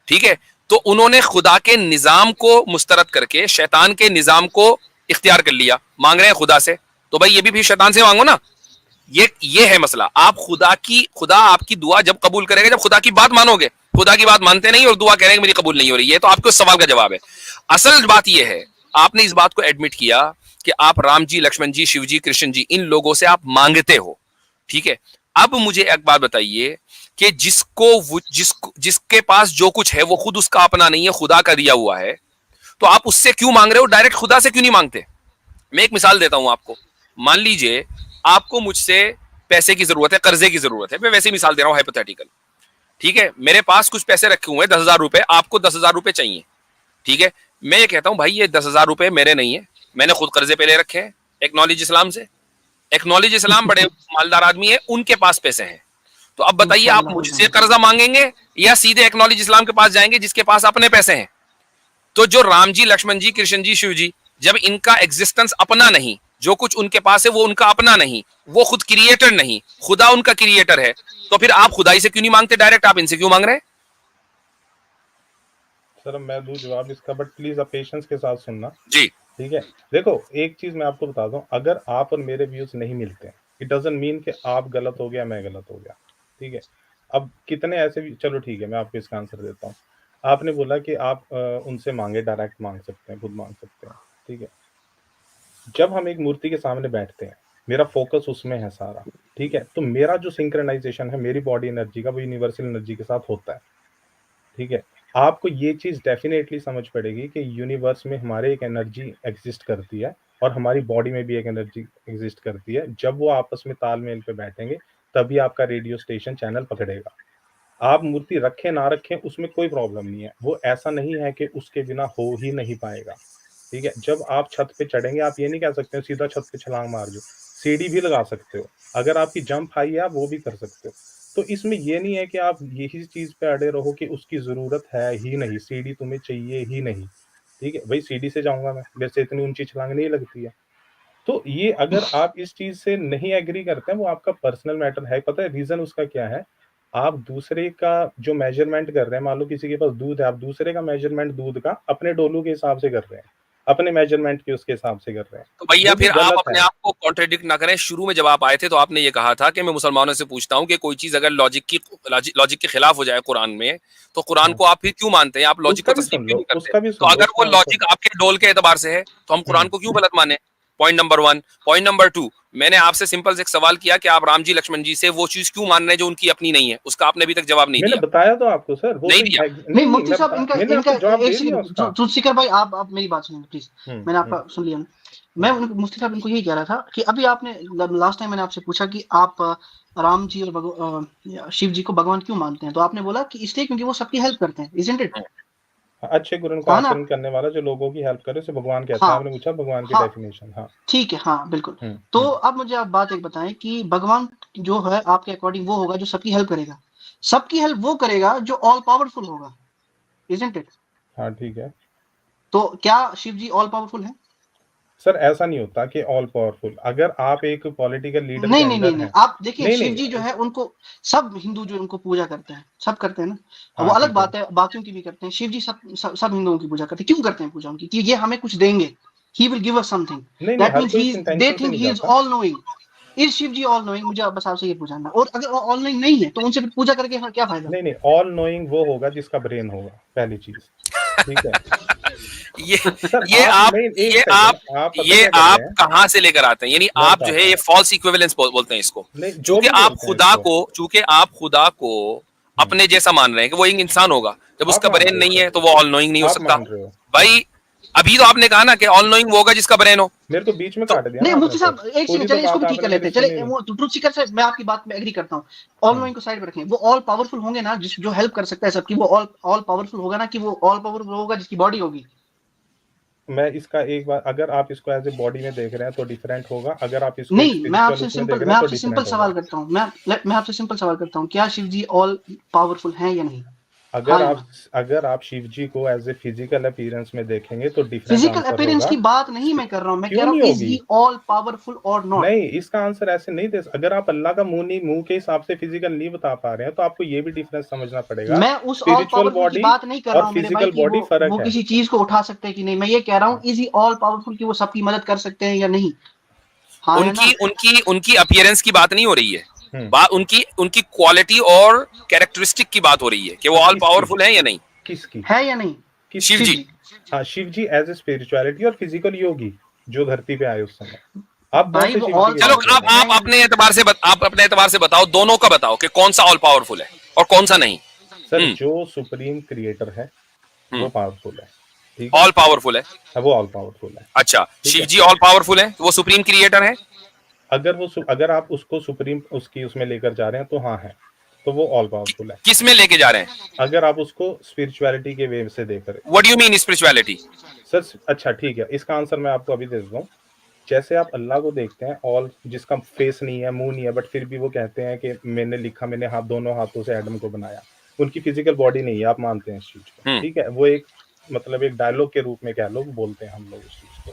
ठीक है, तो उन्होंने खुदा के निजाम को मुस्तरद करके शैतान के निजाम को इख्तियार कर लिया, मांग रहे हैं खुदा से। तो भाई ये भी शैतान से मांगो ना। ये है मसला। आप खुदा आपकी दुआ जब कबूल करेगा जब खुदा की बात मानोगे। खुदा की बात मानते नहीं और दुआ कह रहे हैं मेरी कबूल नहीं हो रही है, तो आपके उस सवाल का जवाब है। असल बात यह है, आपने इस बात को एडमिट किया कि आप राम जी, लक्ष्मण जी, शिव जी, कृष्ण जी, इन लोगों से आप मांगते हो। ठीक है, अब मुझे एक बात बताइए कि जिसके पास जो कुछ है वो खुद उसका अपना नहीं है, खुदा का दिया हुआ है, तो आप उससे क्यों मांग रहे हो? डायरेक्ट खुदा से क्यों नहीं मांगते? मैं एक मिसाल देता हूं आपको। मान लीजिए आपको मुझसे पैसे की जरूरत है, कर्जे की जरूरत है, मैं वैसे मिसाल दे रहा हूं हाइपोथेटिकल। ठीक है, मेरे पास कुछ पैसे रखे हुए हैं 10,000 रुपए, आपको 10,000 रुपए चाहिए। ठीक है, मैं ये कहता हूं भाई ये 10,000 रुपए मेरे नहीं है, मैंने खुद कर्जे पे ले रखे हैं, एक्नॉलेज इस्लाम से। एक्नॉलेज इस्लाम बड़े मालदार आदमी है, उनके पास पैसे हैं। तो अब बताइए आप मुझसे कर्जा मांगेंगे या सीधे एक्नॉलेज इस्लाम के पास जाएंगे जिसके पास अपने पैसे हैं? तो जो राम जी, लक्ष्मण जी, कृष्ण जी, शिव जी, जब इनका एग्जिस्टेंस अपना नहीं, जो कुछ उनके पास है वो उनका अपना नहीं, वो खुद क्रिएटर नहीं, खुदा उनका क्रिएटर है, तो फिर आप खुदाई से क्यों नहीं मांगते डायरेक्ट? आप इनसे क्यों मांग रहे हैं? सर मैं दूं जवाब इसका, बट प्लीज आप पेशेंस के साथ सुनना जी। ठीक है। देखो एक चीज मैं आपको बता दूं, अगर आप और मेरे व्यूज नहीं मिलते, इट डजंट मीन कि आप गलत हो गया मैं गलत हो गया। ठीक है, अब कितने ऐसे भी, चलो ठीक है मैं आपको इसका आंसर देता हूँ। आपने बोला कि आप उनसे मांगे, डायरेक्ट मांग सकते हैं, खुद मांग सकते हैं। ठीक है, जब हम एक मूर्ति के सामने बैठते हैं, मेरा फोकस उसमें है सारा। ठीक है, तो मेरा जो सिंक्रोनाइजेशन है मेरी बॉडी एनर्जी का, वो यूनिवर्सल एनर्जी के साथ होता है। ठीक है, आपको ये चीज डेफिनेटली समझ पड़ेगी कि यूनिवर्स में हमारे एक एनर्जी एग्जिस्ट करती है और हमारी बॉडी में भी एक एनर्जी एग्जिस्ट करती है। जब वो आपस में तालमेल पे बैठेंगे तभी आपका रेडियो स्टेशन चैनल पकड़ेगा। आप मूर्ति रखें ना रखें उसमें कोई प्रॉब्लम नहीं है, वो ऐसा नहीं है कि उसके बिना हो ही नहीं पाएगा। ठीक है, जब आप छत पे चढ़ेंगे आप ये नहीं कह सकते हो सीधा छत पे छलांग मार दो, सीढ़ी भी लगा सकते हो, अगर आपकी जंप हाई है आप वो भी कर सकते हो। तो इसमें ये नहीं है कि आप यही चीज पे अड़े रहो कि उसकी जरूरत है ही नहीं, सीढ़ी तुम्हें चाहिए ही नहीं। ठीक है भाई, सीढ़ी से जाऊंगा मैं, वैसे इतनी ऊंची छलांग नहीं लगती है। तो ये अगर आप इस चीज से नहीं एग्री करते हैं वो आपका पर्सनल मैटर है। पता है रीजन उसका क्या है? आप दूसरे का जो मेजरमेंट कर रहे हैं, मान लो किसी के पास दूध है, आप दूसरे का मेजरमेंट दूध का अपने डोलू के हिसाब से कर रहे हैं, अपने मेजरमेंट के उसके हिसाब से कर रहे हैं, तो भैया जो कि फिर आप गलत अपने है। आप को कॉन्ट्रेडिक्ट ना करें। शुरू में जब आप आए थे तो आपने ये कहा था कि मैं मुसलमानों से पूछता हूं कि कोई चीज अगर लॉजिक के खिलाफ हो जाए कुरान में, तो कुरान को आप फिर क्यों मानते हैं? आप लॉजिक उसका को भी तस्लीम सुन क्यों लो, नहीं करते? उसका भी तो सुन लो, अगर वो उसका लॉजिक आपके डोल के एतबार से है तो हम कुरान को क्यों गलत माने? Point number 1। पॉइंट नंबर 2, मैंने आपसे सिंपल से एक सवाल किया कि आप राम जी, लक्ष्मण जी से वो चीज क्यों मान रहे हैं जो उनकी अपनी नहीं है, उसका आपने अभी तक जवाब नहीं मैंने दिया। बताया तो आपको सर, वो नहीं तो दिया। नहीं मुफ्ती साहब मैंने इनका आपको जवाब एक दे दिया उसका। सेकंड जुल्फिकार भाई आप मेरी बात सुनिए प्लीज। मैंने आपका सुन लिया ना। मैं मुफ्ती साहब इनको यही कह रहा था कि अभी आपने लास्ट टाइम मैंने आपसे पूछा कि आप राम जी और शिव जी को भगवान क्यों मानते हैं, तो आपने बोला कि इसलिए क्योंकि वो सबकी हेल्प करते हैं, इजंट इट? अच्छे गुरु को आचरण करने वाला जो लोगों की हेल्प करे उसे भगवान कहते हैं। आपने पूछा भगवान की डेफिनेशन। हाँ ठीक है, हाँ बिल्कुल। तो अब मुझे आप बात एक बताएं कि भगवान जो है आपके अकॉर्डिंग वो होगा जो सबकी हेल्प करेगा। सबकी हेल्प वो करेगा जो ऑल पावरफुल होगा। isn't it? हाँ ठीक है तो क्या शिव जी ऑल पावरफुल है? सर, ऐसा नहीं होता कि ऑल पावरफुल। अगर आप एक पॉलिटिकल लीडर के नहीं नहीं नहीं अंडर नहीं, हैं, आप देखिए नहीं शिव जी जो नहीं है उनको सब हिंदू जो उनको पूजा करते हैं, सब करते हैं ना। हाँ वो अलग ठीक है, बात है, बाकियों की भी करते हैं। शिव जी सब हिंदुओं की पूजा करते हैं। क्यों करते हैं पूजा उनकी? कि ये हमें कुछ देंगे, he will give us something. नहीं नहीं, दैट हर मींस कोई ही इस दे इंटेंशन से थिंक नहीं ही इज करता। All knowing. Is Shiv ji all knowing? मुझे बस आपसे ये पूछना। और अगर ऑल नोइंग नहीं है तो उनसे फिर पूजा करके क्या फायदा? नहीं नहीं, ऑल नोइंग वो होगा जिसका ब्रेन होगा, पहली चीज, ठीक है। ये सर ये आप आप नहीं, एक ये सेकंड, आप आप पता ये क्या करते आप हैं, कहाँ से लेकर आते हैं? यानी मैं आप जो है बताता ये हूँ। फॉल्स इक्विवेलेंस बोलते हैं इसको। नहीं, जो भी बोलते हैं इसको, चूंकि आप खुदा को अपने जैसा मान रहे हैं कि वो एक इंसान होगा, जब आप उसका मान ब्रेन रहे हो नहीं सर, है तो वो ऑल नोइंग नहीं हो आप सकता। मान रहे हो। भाई अभी तो आपने कहा ना कि ऑल नोइंग वो होगा जिसका ब्रेन हो। मेरे को बीच में तो काट दिया नहीं ना आपने मुफ्ती सर, साहब, एक पूरी सेकंड, तो चले इसको बात भी ठीक कर आपने लेते मेरी हैं। चले सुनी नहीं। वो ट्रुथ सीकर से मैं आपकी बात में एग्री करता हूँ। ऑल नोइंग को साइड में रखें। वो ऑल पावरफुल होंगे ना, जिस जो हेल्प कर सकता है सबकी, वो ऑल पावरफुल होगा ना, कि वो ऑल पावरफुल होगा जिसकी बॉडी होगी। मैं इसका एक बार, अगर आप इसको एज ए बॉडी में देख रहे हैं तो डिफरेंट होगा, अगर आप इसको एक नहीं, स्पिरिचुअल उसमें देख रहे मैं हैं तो आपसे सिंपल डिफरेंट होगा। सवाल करता हूँ। मैं आपसे सिंपल सवाल करता हूँ, क्या शिव जी ऑल पावरफुल हैं या नहीं? हाँ या ना? अगर आप शिव जी को एज ए फिजिकल अपीयरेंस में देखेंगे तो डिफरेंट फिजिकल आंसर अपीयरेंस होगा। की बात नहीं मैं कर रहा हूँ, मैं कह क्यों रहा नहीं हूँ इज होगी? ही ऑल पावरफुल और नॉट? नहीं, इसका आंसर ऐसे नहीं दे। अगर आप अल्लाह का मुंह के हिसाब से फिजिकल नहीं बता पा रहे हैं तो आपको ये भी डिफरेंस समझना पड़ेगा। मैं उस ऑल स्पिरिचुअल पावरफुल की बॉडी बात नहीं कर रहा और हूँ मेरे भाई फिजिकल कि बॉडी फर्क वो है। किसी चीज को उठा सकते हैं कि नहीं। मैं ये कह रहा हूँ इज ही ऑल पावरफुल, कि वो सबकी मदद कर सकते हैं या नहीं? हाँ या ना? उनकी उनकी उनकी अपीयरेंस की बात नहीं हो रही है, हम्म, बात उनकी उनकी क्वालिटी और कैरेक्टरिस्टिक की बात हो रही है कि वो ऑल किसकी पावरफुल है या नहीं। किसकी है या नहीं? शिव किसकी? जी। जी। हाँ, शिव जी एज ए स्पिरिचुअलिटी और फिजिकल योगी जो धरती पे आए उस समय। आप कौन भाई से वो शिव जी ऑल की चलो बात कर पावरफुल रहे हैं? आप है। अपने एतबार से बताओ, दोनों का बताओ कि कौन सा ऑल पावरफुल है और कौन सा नहीं। सर, जो सुप्रीम क्रिएटर है वो पावरफुल है, ठीक है। ऑल पावरफुल है। हाँ, वो ऑल पावरफुल है, अच्छा, ठीक शिव है। जी ऑल पावरफुल है, वो सुप्रीम क्रिएटर है। अगर आप उसको सुप्रीम उसकी उसमें लेकर जा रहे हैं तो हाँ है, तो वो ऑल पावरफुल है। किस में लेके जा रहे हैं? अगर आप उसको स्पिरिचुअलिटी के वे से देख रहे what do you mean spirituality? Sir, अच्छा ठीक है, इसका आंसर मैं आपको अभी दे देता हूँ। जैसे आप अल्लाह को देखते हैं, ऑल, जिसका फेस नहीं है, मुंह नहीं है, बट फिर भी वो कहते हैं कि मैंने दोनों हाथों से एडम को बनाया। उनकी फिजिकल बॉडी नहीं है, आप मानते हैं इस चीज को, ठीक है। वो एक मतलब एक डायलॉग के रूप में कह लो, बोलते हैं हम लोग उस चीज को।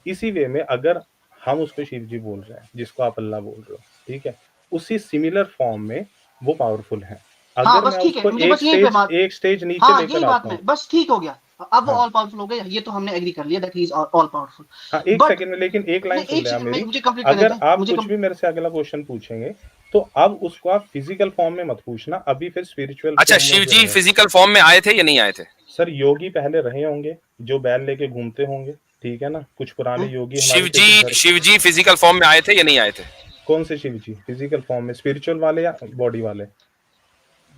इसी वे में अगर हम उसको शिव जी बोल रहे हैं, जिसको आप अल्लाह बोल रहे हो, ठीक है, उसी सिमिलर फॉर्म में वो पावरफुल है। हाँ अगर बस मैं ठीक है, उसको मुझे बस यही पे बात। एक स्टेज नीचे हाँ लेकर यही बात आता में हूँ। बस ठीक हो गया। अब वो हाँ ऑल पावरफुल हो गए, ये तो हमने एग्री कर लिया that he is all powerful. हाँ, एक बट सेकंड में, लेकिन एक लाइन सुन एक ले आप सेकंड में मेरी। मुझे कंप्लीट करने अगर दें। आप मुझे कुछ भी मेरे से अगला क्वेश्चन पूछेंगे तो अब उसको आप फिजिकल फॉर्म में मत पूछना, अभी फिर स्पिरिचुअल अच्छा, फॉर्म में शिव जो जी है। फिजिकल फॉर्म में आए थे या नहीं आए थे? सर, योगी पहले रहे होंगे जो बैल लेके घूमते होंगे, ठीक है ना। कुछ पुराने योगी हमारे शिव जी फिजिकल फॉर्म में आए थे या नहीं आए थे? कौन से शिव जी फिजिकल फॉर्म में, स्पिरिचुअल वाले या बॉडी वाले?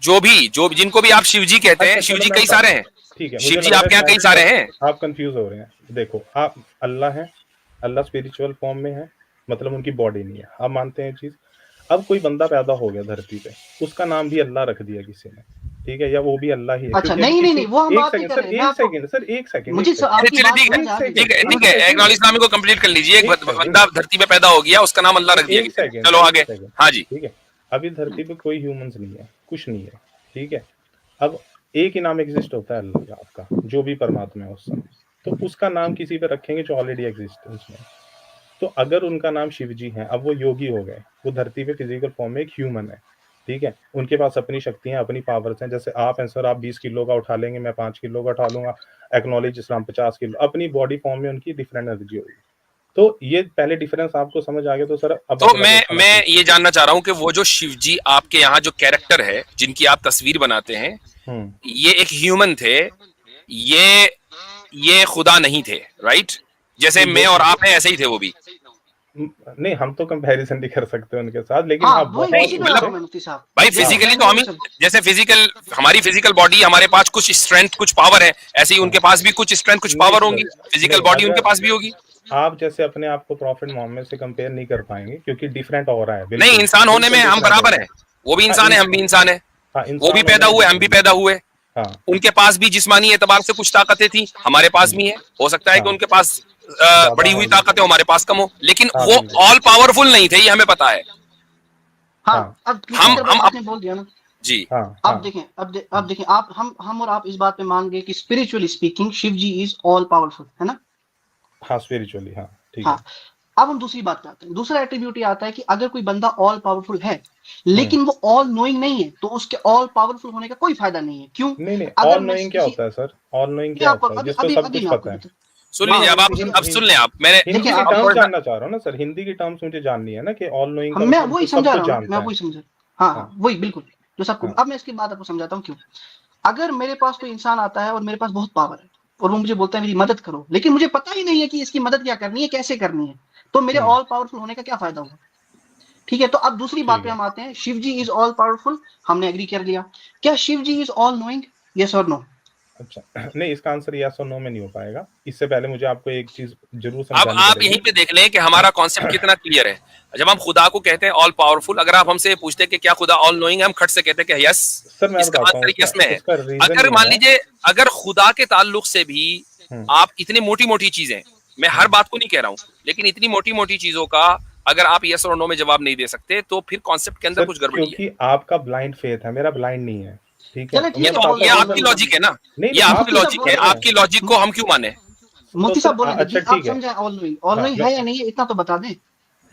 जो जिनको भी आप शिव जी कहते हैं, अच्छा शिव चलो जी मैं कई सारे बताता हैं। हूँ, ठीक है। शिव मुझे जी लग रहा आपके यहाँ है कई सारे हैं। आप कंफ्यूज हो रहे हैं। देखो, आप अल्लाह हैं, अल्लाह स्पिरिचुअल फॉर्म में है, मतलब उनकी बॉडी नहीं है, आप मानते हैं चीज। अब कोई बंदा पैदा हो गया धरती पे, उसका नाम भी अल्लाह रख दिया किसी ने, ठीक है, या वो भी अल्लाह ही है, अच्छा क्योंकि अभी नहीं नहीं किसी नहीं, वो हम एक बात नहीं सेकंड कर सर, रहे। मैं एक आपको सेकंड सर, एक सेकंड, मुझे एक सेकंड, आपकी बात ठीक है, समझ आ रही ठीक है, है। ठीक है, इकनॉल इस्लामी को कंप्लीट कर लीजिए। एक एक सेकंड, बंदा धरती पे पैदा हो गया, उसका नाम अल्लाह रख दिया एक किसी ने। सेकंड, चलो एक आगे। सेकंड, हाँ जी। ठीक है। अभी धरती पे कोई ह्यूमंस नहीं है, कुछ नहीं है, ठीक है। अब एक ही नाम एग्जिस्ट होता है अल्लाह का, आपका जो भी परमात्मा है उस समय, तो उसका नाम किसी पे रखेंगे जो ऑलरेडी एग्जिस्टेंस में। तो अगर उनका नाम शिव जी है, अब वो योगी हो गए, वो धरती पे फिजिकल फॉर्म में एक ह्यूमन है, ठीक है। उनके पास अपनी शक्तियां, अपनी पावर्स हैं। जैसे आप हैं सर, आप 20 किलो का उठा लेंगे, मैं 5 किलो का उठा लूंगा। एक्नॉलेज इस्लाम 50 किलो, अपनी बॉडी फॉर्म में उनकी डिफरेंट एनर्जी होगी। तो ये पहले डिफरेंस आपको समझ आ गया, तो सर अब तो अगर आप मैं ये जानना चाह रहा हूँ कि वो जो शिव जी आपके यहाँ जो कैरेक्टर है, जिनकी आप तस्वीर बनाते हैं, ये एक ह्यूमन थे, ये खुदा नहीं थे, राइट? जैसे मैं और आप हैं, ऐसे ही थे वो भी। नहीं, हम तो कंपैरिजन नहीं कर सकते उनके साथ, लेकिन हाँ हाँ वही बहुत इसी पे मतलब आता हूँ मैं मुफ्ती साहब। भाई जैसे फिजिकली मैंने तो हम ही, सब- जैसे हमारी फिजिकल बॉडी, हमारे पास कुछ स्ट्रेंथ कुछ पावर है, ऐसे ही उनके पास भी कुछ स्ट्रेंथ कुछ नहीं पावर सर, होंगी, फिजिकल नहीं, बॉडी उनके अगर पास भी होगी। आप जैसे अपने आप को प्रॉफिट मोहम्मद से कंपेयर नहीं कर पाएंगे, क्योंकि डिफरेंट हो रहा है, नहीं, बिल्कुल इंसान होने में बिल्कुल हम डिफरेंट बराबर होगा। हैं, वो भी हाँ, इंसान है, हम भी इंसान है। हाँ, वो भी इंसान पैदा होने हुए, में हम भी different पैदा है। हुए। हाँ उनके पास भी जिस्मानी एतबार से कुछ ताकतें थी, हमारे पास भी है। हो सकता है कि हाँ, उनके पास ज्यादा बढ़ी हुई होगी। ताकत हो, हमारे पास कम हो, लेकिन हाँ वो बिल्कुल। ऑल पावरफुल नहीं थे, ये हमें पता है। हाँ हाँ अब हम क्लियर हम आपने बोल दिया ना। जी हाँ अब हाँ देखें, अब देखें, आप हम और आप इस बात पे मान गए कि spiritually speaking Shiv ji is all powerful, है ना? हाँ स्पिरिचुअली, हाँ ठीक है। हाँ। अब हम दूसरी बात पे आते हैं। दूसरा एट्रीब्यूट ये आता है कि अगर कोई बंदा ऑल पावरफुल है हम्म, लेकिन वो ऑल नोइंग नहीं है, तो उसके ऑल पावरफुल होने का कोई फायदा नहीं है। क्यों? नहीं नहीं, अगर ऑल मैं नोइंग क्या किसी होता है सर? ऑल नोइंग मैं क्या आपको होता है? अभी जिसको अभी सब अभी कुछ मैं आपको पता है। बता सुन हाँ लीजिए, अब आप अब सुन लें। आप मैंने हिंदी देखिए के आप अब टर्म्स थोड़ा सा जानना चाह रहा हूँ ना सर, हिंदी के टर्म्स मुझे जाननी है ना कि ऑल नोइंग का मैं मतलब वही जो सब समझा कुछ रहा हूँ ना, मैं जानता है। वही समझा। हाँ हाँ हाँ वही बिल्कुल जो सबको। हाँ अब मैं इसकी बात आपको समझाता हूँ क्यों। अगर मेरे पास कोई इंसान आता है और मेरे पास बहुत पावर है और वो मुझे बोलता है मेरी मदद करो, लेकिन मुझे पता ही नहीं है कि इसकी मदद क्या करनी है, कैसे करनी है, तो मेरे हम्म, ऑल पावरफुल होने का क्या फायदा हुआ? ठीक है, तो अब दूसरी बात ठीक पे है। हम आते हैं। Shiv ji is all powerful, हमने एग्री कर लिया। क्या Shiv ji is all knowing? Yes और नो? अच्छा नहीं, इसका आंसर यस और नो में नहीं हो पाएगा। इससे पहले मुझे आपको एक चीज जरूर अब समझानी आप यहीं पड़ेगी। पे देख लें कि हमारा कॉन्सेप्ट कितना क्लियर है। जब हम खुदा को कहते हैं ऑल पावरफुल, अगर आप हमसे पूछते हैं कि क्या खुदा ऑल नोइंग है, हम खट से कहते हैं कि यस। सर मैं इसका बताता हूँ, आंसर उसका यस में है। उसका रीजन अगर ये मान है। लीजिए, अगर खुदा के ताल्लुक से भी हम्म आप इतनी मोटी मोटी चीजें, मैं हर हम्म, बात को नहीं कह रहा हूं, लेकिन इतनी मोटी मोटी चीजों का अगर आप यस और नो में जवाब नहीं दे सकते, तो फिर कॉन्सेप्ट के अंदर सर कुछ गड़बड़ी है। क्योंकि आपका ब्लाइंड फेथ है, मेरा ब्लाइंड नहीं है। ठीक है, चले तो ठीक ये मैं है, तो बोल बताता रहे ये हूँ बोल रीजन। रहे आपकी बोल लॉजिक है रहे ना। नहीं ये नहीं, आप आपकी मुफ्ती खुद साहब लॉजिक बोल है, बोल रहे रहे हैं। आपकी लॉजिक को हम क्यों माने? तो मुफ्ती सर साहब बोल रहे हैं अच्छा जी, आप ठीक है। समझे ऑल हाँ नोइंग मैं है या नहीं है, इतना तो बता दें।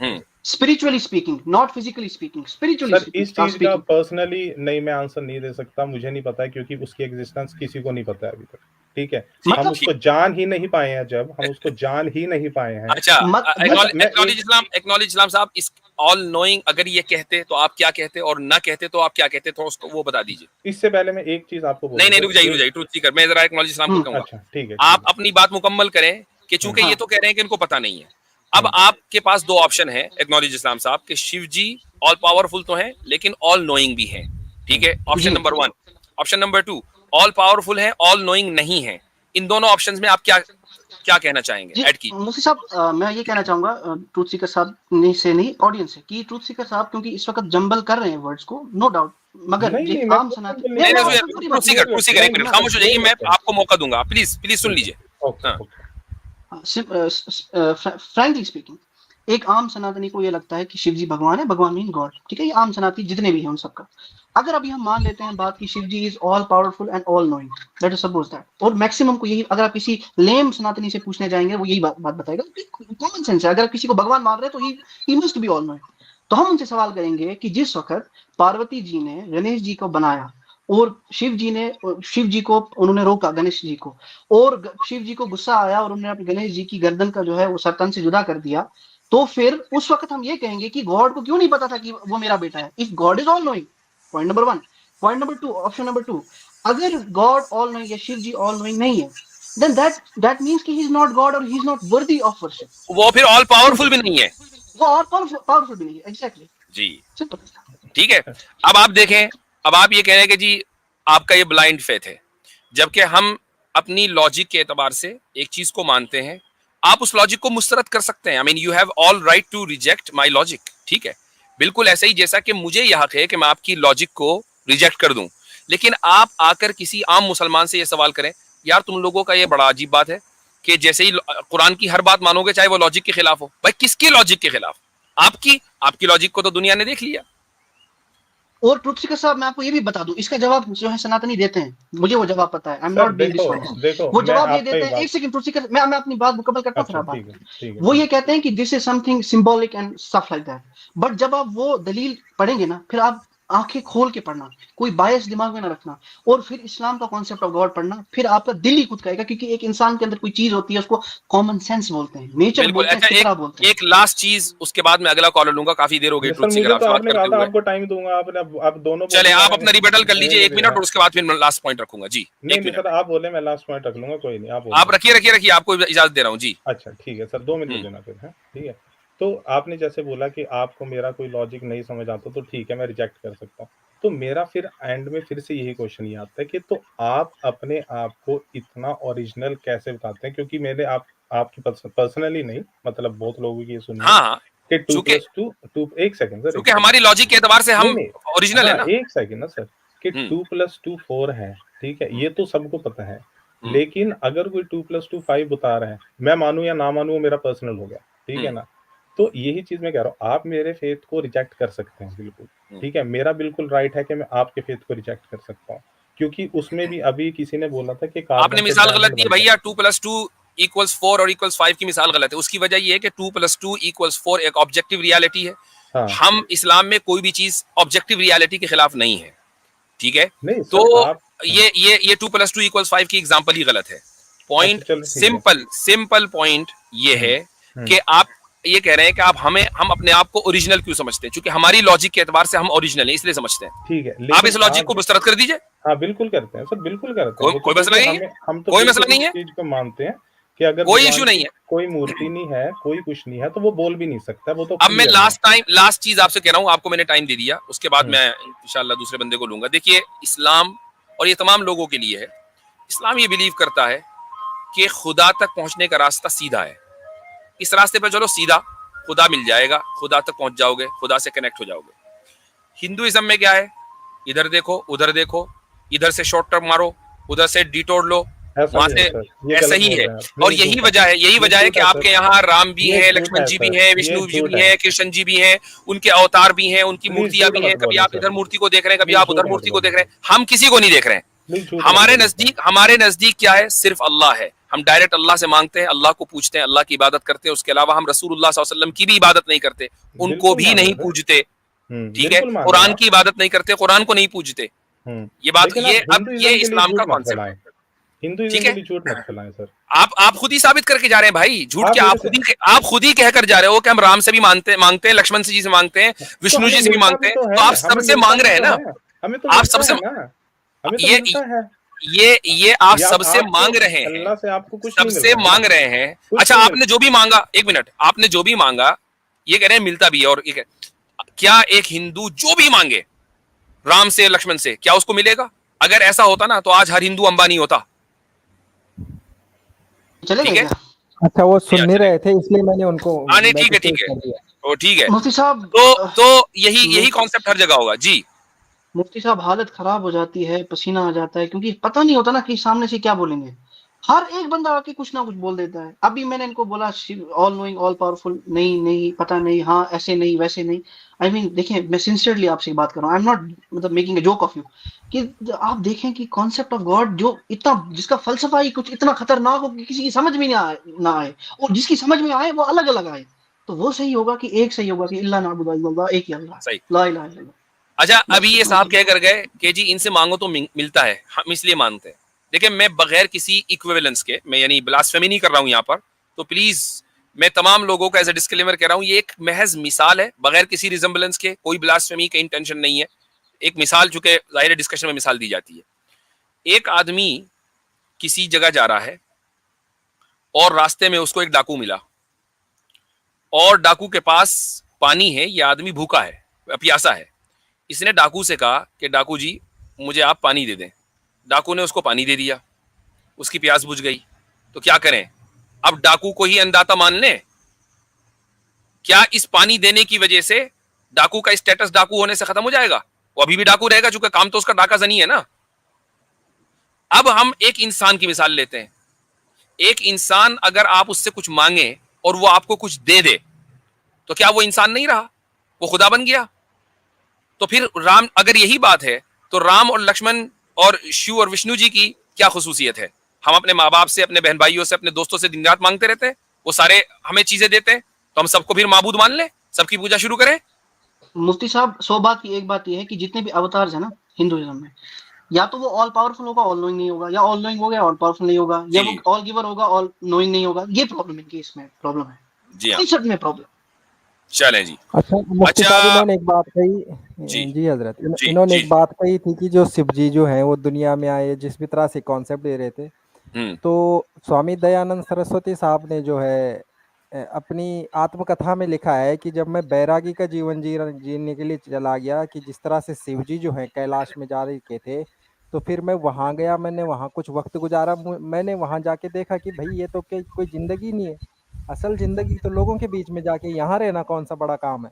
Hmm spiritually speaking, not physically speaking, spiritually sir इस चीज का स्पीकिंग। पर्सनली नहीं, मैं आंसर नहीं दे सकता, मुझे नहीं पता है, क्योंकि उसकी एग्जिस्टेंस किसी को नहीं पता है अभी तक। ठीक है, ठीक हम मतलब उसको ठीक। जान ही नहीं पाए हैं, जब हम उसको जान ही नहीं पाए हैं। अच्छा, भाई मैं एक्नॉलेज एक इस्लाम, एक्नॉलेज इस्लाम साहब, इस ऑल नोइंग अगर ये कहते तो आप क्या कहते, और ना कहते तो आप क्या कहते, थोड़ा उसको वो बता दीजिए। इससे पहले मैं एक चीज आपको नहीं बोलूं नहीं, सर, रुक जाइए रुक एक जाइए, ट्रूथ सीकर, मैं जरा एक्नॉलेज इस्लाम को कहूंगा। अच्छा ठीक है आप ठीक है। अपनी बात मुकम्मल करें कि चूंकि ये हाँ तो कह रहे हैं कि इनको पता नहीं है। अब हम्म आपके पास दो ऑप्शन है एक्नॉलेज इस्लाम साहब, कि शिव जी ऑल पावरफुल तो हैं लेकिन ऑल नोइंग भी हैं। ठीक हम्म है, ऑप्शन जी। Number one. Option number two, all powerful है, ऑल नोइंग नहीं है। इन दोनों ऑप्शंस में आप क्या क्या कहना चाहेंगे? जी ऐड कीजिए। मुफ्ती साहब, मैं ये कहना चाहूंगा ट्रूथ सीकर साहब ने से नहीं, ऑडियंस से, कि ट्रूथ सीकर साहब क्योंकि इस वक्त जंबल कर रहे हैं वर्ड्स को, नो डाउट, मगर नहीं जो नहीं, मैं आम कोई सनातन जंगल नहीं मैं नहीं कर मैं रहा नहीं, हूँ, आपको पूरी बात ट्रूथ सुनिए। सीकर एक मिनट क्लियर खामोश हो जाइए, मैं करो। आपको मौका दूंगा। प्लीज प्लीज सुन ठीक है, लीजिए। ओके हाँ ओके। फ्रैंकली स्पीकिंग, एक आम सनातनी को ये लगता है कि शिव जी भगवान है, भगवान मीन गॉड, ठीक है, ये आम सनातनी जितने भी हैं उन सबका। अगर अभी हम मान लेते हैं बात की Shiv ji is all powerful and all knowing, let us suppose that, और मैक्सिमम को यही, अगर आप किसी लेम सनातनी से पूछने जाएंगे वो यही बात बताएगा, कॉमन सेंस है, अगर किसी को भगवान मान रहे हैं तो he must be all knowing. तो हम उनसे सवाल करेंगे कि जिस वक्त पार्वती जी ने गणेश जी को बनाया और शिव जी को उन्होंने रोका, गणेश जी को, और शिव जी को गुस्सा आया और उन्होंने अपने गणेश जी की गर्दन का जो है वो सर तन से जुदा कर दिया, तो फिर उस वक्त हम ये कहेंगे कि गॉड को क्यों नहीं पता था कि वो मेरा बेटा है, if God is all knowing. Point number one. Point number to, option number to, अगर गॉड ऑल नोइंग या शिव जी ऑल नोइंग नहीं है, देन दैट मींस कि ही इज नॉट गॉड और he is not worthy of worship. वो फिर all powerful simple, भी नहीं है। वो और पावरफुल भी नहीं है, एग्जैक्टली, जी सिंपल। ठीक है। अब आप देखें, अब आप ये कह रहे हैं कि जी आपका ये ब्लाइंड फेथ है, जबकि हम अपनी लॉजिक के एतबार से एक चीज को मानते हैं। आप उस लॉजिक को मुस्तरद कर सकते हैं। I mean you have all right to reject my logic. ठीक है, बिल्कुल ऐसा ही जैसा कि मुझे यह हक है कि मैं आपकी लॉजिक को रिजेक्ट कर दूं। लेकिन आप आकर किसी आम मुसलमान से यह सवाल करें, यार तुम लोगों का यह बड़ा अजीब बात है कि जैसे ही कुरान की हर बात मानोगे चाहे वो लॉजिक के खिलाफ हो। भाई किसकी लॉजिक के खिलाफ? आपकी आपकी लॉजिक को तो दुनिया ने देख लिया। और ट्रुथ सीकर साहब मैं आपको ये भी बता दूं, इसका जवाब जो है सनातनी देते हैं, मुझे वो जवाब पता है, I am sir not being देखो, डिसऑनेस्ट। देखो वो मैं जवाब ये आपका देते ही हैं, बात। एक सेकंड ट्रुथ सीकर, मैं अपनी बात मुकम्मल करता हूं फिर अच्छा आप बात ठीक है करें। ठीक है वो ठीक ये कहते हैं कि this is something symbolic and stuff like that, but जब आप वो दलील पढ़ेंगे ना, फिर आप आंखें खोल के पढ़ना, कोई बायस दिमाग में ना रखना, और फिर इस्लाम का कॉन्सेप्ट ऑफ गॉड पढ़ना, फिर आपका दिल ही खुद कहेगा, क्योंकि एक इंसान के अंदर कोई चीज होती है उसको कॉमन सेंस बोलते हैं, नेचर बिल्कुल। बोलते हैं, अच्छा, एक फितरा बोलते हैं। एक लास्ट चीज, उसके बाद मैं अगला कॉलर लूंगा। काफी देर हो गई नहीं ट्रूथ सर, सीकर मुझे तो आपसे बात आपने कहा करते था हुए। आपको टाइम दूंगा, आपने अब दोनों चले, बोलते जा आप रहे अपना हैं। रिबेटल कर लीजिए रहने 1 दे मिनट, यार। और उसके बाद फिर मैं लास्ट पॉइंट रखूंगा। जी नहीं 1 नहीं मिनट। सर, आप बोले, मैं लास्ट पॉइंट रख लूंगा, कोई नहीं, आप बोलिए। आप रखिए रखिए रखिए, आपको इजाजत दे रहा हूँ जी। अच्छा ठीक है सर, 2 मिनट हम्म देना फिर है, ठीक है। तो आपने जैसे बोला कि आपको मेरा कोई लॉजिक नहीं समझ आता, तो ठीक है, मैं रिजेक्ट कर सकता हूँ। तो मेरा फिर एंड में फिर से यही क्वेश्चन ये आता है कि तो आप अपने आप को इतना ओरिजिनल कैसे बताते हैं? क्योंकि मैंने आपकी पर्सनली नहीं, मतलब बहुत लोगों की ये सुनी है हाँ हाँ, कि 2 चूंकि + 2 2 1 सेकंड सर, 1 चूंकि सेकंड। हमारी लॉजिक के एतबार से नहीं, हम नहीं। ओरिजिनल है हाँ, ना। 1 सेकंड ना सर, कि हम्म 2 + 2 4 है, ठीक है? हम्म ये तो सबको पता है। हम्म लेकिन अगर कोई 2 + 2 5 बता रहा है, मैं मानूँ या ना मानूँ वो मेरा पर्सनल हो गया, ठीक है हम्म ना? तो यही चीज़ मैं कह रहा हूँ, आप मेरे फ़ेथ को रिजेक्ट कर सकते हैं बिल्कुल, ठीक है? मेरा बिल्कुल राइट है कि मैं आपके फ़ेथ को रिजेक्ट कर सकता हूँ, क्योंकि उसमें भी अभी किसी ने बोला था कि कार्बन आपने से मिसाल गलत डायमंड दी है बनता है। भैया, 2+2 = 4 और = 5 की मिसाल गलत है। उसकी वजह ये है कि 2+2 = 4 एक ऑब्जेक्टिव रियलिटी है। हाँ, हम इस्लाम में कोई भी चीज ऑब्जेक्टिव रियलिटी के खिलाफ नहीं है, ठीक है? नहीं तो सर आप ये 2+2 = 5 की एग्जांपल ही गलत है। अच्छा पॉइंट चलो ठीक है। सिंपल पॉइंट ये हुँ, है हुँ, कि आप ये कह रहे हैं कि हम अपने आप को ओरिजिनल क्यों समझते हैं? क्योंकि हमारी लॉजिक के एतबार से हम ओरिजिनल हैं, इसलिए समझते हैं। ठीक है, आप लेकिन इस लॉजिक को आप मुस्तरद कर दीजिए। हाँ, बिल्कुल करते हैं सर, बिल्कुल करते हैं। कोई वो तो कोई मसला क्योंकि नहीं है, हम तो कोई मसला बिल्कुल नहीं इस है, चीज़ को मानते हैं कि अगर कोई भगवान इश्यू नहीं की है। कोई मूर्ति नहीं है, कोई कुछ नहीं है, तो वो बोल भी नहीं सकता, वो तो अब मैं क्लियर है। लास्ट चीज आपसे कह रहा हूं, आपको मैंने टाइम दे दिया, उसके बाद हुँ, मैं इंशाल्लाह दूसरे बंदे को लूंगा। देखिए, इस्लाम और ये तमाम लोगों के लिए है। इस्लाम ये बिलीव करता है कि खुदा तक पहुंचने का रास्ता सीधा है। इस रास्ते पर चलो सीधा, खुदा मिल जाएगा, खुदा तक पहुंच जाओगे, खुदा से कनेक्ट हो जाओगे। हिंदुइज्म में क्या है? इधर देखो, उधर देखो, इधर से शॉर्ट टर्म मारो, उधर से डिटोर लो, ऐसा वहां नहीं है से। सर, ये ऐसा गलत ही बोल है। रहे हैं आप। नहीं, और नहीं झूठा यही ये वजह है कि झूठा सर, आपके यहाँ राम भी ये हैं, झूठा लक्ष्मण है जी भी सर, हैं, ये विष्णु जी भी झूठ है। हैं, कृष्ण जी भी हैं, उनके अवतार भी हैं, उनकी प्लीज़ मूर्तियां झूठ भी मत हैं। कभी बोलें आप सर, इधर मूर्ति को देख रहे हैं, कभी प्लीज़ आप झूठ उधर मत मूर्ति को बोलें। देख रहे हैं। हम किसी को नहीं देख रहे हैं। प्लीज़ झूठ मत बोलें सर। हमारे नजदीक क्या है? सिर्फ अल्लाह है। हम डायरेक्ट अल्लाह से मांगते हैं, अल्लाह को पूछते हैं, अल्लाह की इबादत करते हैं। उसके अलावा हम रसूलुल्लाह सल्लल्लाहु अलैहि वसल्लम की भी इबादत नहीं करते, उनको बिल्कुल भी मान रहे नहीं हैं सर। पूजते, ठीक है? बिल्कुल मान रहे हैं कुरान आप। की इबादत नहीं करते, कुरान को नहीं पूजते। हुँ, ये बात, लेकिन आप ये हिंदुइज़्म के लिए इस्लाम का झूठ मत कॉन्सेप्ट फैलाएँ। है, हिंदुइज़्म ठीक के है? लिए झूठ मत फैलाएँ सर। आप खुद ही साबित करके जा रहे हैं भाई, झूठ आप क्या? मेरे से आप खुद ही कहकर जा रहे हो कि हम राम से भी मांगते हैं, लक्ष्मण जी से मांगते हैं, तो विष्णु हमें जी से भी मिलता भी मांगते हैं, तो तो आप है, हमें सबसे मिलता मांग भी रहे हैं तो ना। है। हमें तो आप मिलता सबसे है ना, हमें तो ये मिलता है। ये आप या सबसे आपको मांग रहे हैं, अल्लाह से आपको कुछ नहीं मिल सबसे रहा है ना, मांग रहे हैं। कुछ अच्छा, नहीं मिल आपने जो भी मांगा, एक मिनट, आपने जो भी मांगा, ये कह रहे हैं मिलता भी है। और ये क्या एक हिंदू जो भी मांगे राम से, लक्ष्मण से, क्या उसको मिलेगा? अगर ऐसा होता ना, तो आज हर हिंदू अंबानी होता, चले ठीक गए है? क्या? अच्छा, वो सुन या नहीं चलेगा। रहे थे इसलिए मैंने उनको हाँ नहीं, ठीक है, मैसेज ठीक है, कर दिया। ओ ठीक है। मुफ्ती साहब तो यही यही मुफ- कॉन्सेप्ट हर जगह होगा जी। मुफ्ती साहब हालत खराब हो जाती है, पसीना आ जाता है, क्योंकि पता नहीं होता ना कि सामने से क्या बोलेंगे। हर एक बंदा आके कुछ ना कुछ बोल देता है। अभी मैंने इनको बोला ऑल नोइंग ऑल पावरफुल, नहीं नहीं पता नहीं, हाँ ऐसे नहीं वैसे नहीं। आई मीन देखिए, मैं सिंसियरली आपसे बात कर रहा हूँ, आई एम नॉट मतलब making a joke of you, कि आप देखें कि कॉन्सेप्ट ऑफ गॉड जो इतना, जिसका फलसफा ही कुछ इतना खतरनाक हो कि किसी की समझ में ना आए, और जिसकी समझ में आए वो अलग अलग आए। तो वो सही होगा कि एक सही होगा कि इल्ला नाबुदु इल्लल्लाह, एक ही अल्लाह है, सही। ला इलाहा इल्लल्लाह। अच्छा, अभी बस ये इतना साहब ही। कह कर गए कि जी इनसे मांगो तो मिलता है, हम इसलिए मांगते हैं। देखिए, मैं बगैर किसी इक्विवेलेंस के, मैं यानी ब्लास्फेमी नहीं कर रहा हूं यहाँ पर, तो प्लीज मैं तमाम लोगों का एज ए डिस्क्लेमर कह रहा हूं, ये एक महज मिसाल है, बगैर किसी रिजेंबलेंस के, कोई ब्लास्फेमी का इंटेंशन नहीं है। एक मिसाल, चूंकि जाहिर डिस्कशन में मिसाल दी जाती है। एक आदमी किसी जगह जा रहा है और रास्ते में उसको एक डाकू मिला, और डाकू के पास पानी है, ये आदमी भूखा है, प्यासा है। इसने डाकू से कहा कि डाकू जी, मुझे आप पानी दे दें। डाकू ने उसको पानी दे दिया, उसकी प्यास बुझ गई। तो क्या करें? अब डाकू को ही अंदाता मान लें? क्या इस पानी देने की वजह से डाकू का स्टेटस डाकू होने से खत्म हो जाएगा? वो अभी भी डाकू रहेगा, चूंकि काम तो उसका डाका जनी है ना। अब हम एक इंसान की मिसाल लेते हैं। एक इंसान, अगर आप उससे कुछ मांगे और वो आपको कुछ दे दे, तो क्या वो इंसान नहीं रहा? वो खुदा बन गया। तो फिर राम, अगर यही बात है, तो राम और लक्ष्मण और शिव और विष्णु जी की क्या खुसूसियत है? हम अपने माँ बाप से, अपने बहन भाइयों से, अपने दोस्तों से दिन रात मांगते रहते हैं, वो सारे हमें चीजें देते हैं, तो हम सबको फिर माबूद मान लें, सबकी पूजा शुरू करें? मुफ्ती साहब, 100 बात की एक बात यह है कि जितने भी अवतार्स है ना हिंदुइज्म में, या तो वो ऑल पावरफुल होगा, ऑल नोइंग नहीं होगा, या ऑल नोइंग होगा, ऑल पावरफुल नहीं होगा, या वो जी ऑल गिवर होगा, ऑल नोइंग नहीं होगा। ये प्रॉब्लम है कि इसमें प्रॉब्लम है, जी हाँ, कॉन्सेप्ट में प्रॉब्लम। चलें जी। अच्छा, मुफ्ती साहब, अच्छा इन्होंने एक बात जी कही। जी हजरत, जी इन्होंने जी। एक बात कही थी कि जो शिव जी जो हैं वो दुनिया में आए, जिस भी तरह से कॉन्सेप्ट दे रहे थे, हम्म। तो स्वामी दयानंद सरस्वती साहब ने जो है अपनी आत्मकथा में लिखा है कि जब मैं बैरागी का जीवन जीने के लिए चला गया, कि जिस तरह से शिव जी जो हैं कैलाश में जा रहे के थे, तो फिर मैं वहाँ गया, मैंने वहाँ कुछ वक्त गुजारा, मैंने वहाँ जाके देखा कि भाई ये तो कोई जिंदगी नहीं है। असल जिंदगी तो लोगों के बीच में जाके यहाँ रहना कौन सा बड़ा काम है।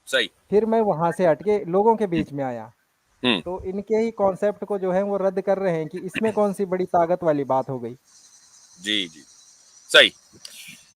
सही। फिर मैं वहाँ से हटके लोगों के बीच में आया। हम्म। तो इनके ही कॉन्सेप्ट को जो है वो रद्द कर रहे हैं कि इसमें कौन सी बड़ी ताकत वाली बात हो गई। जी जी, सही।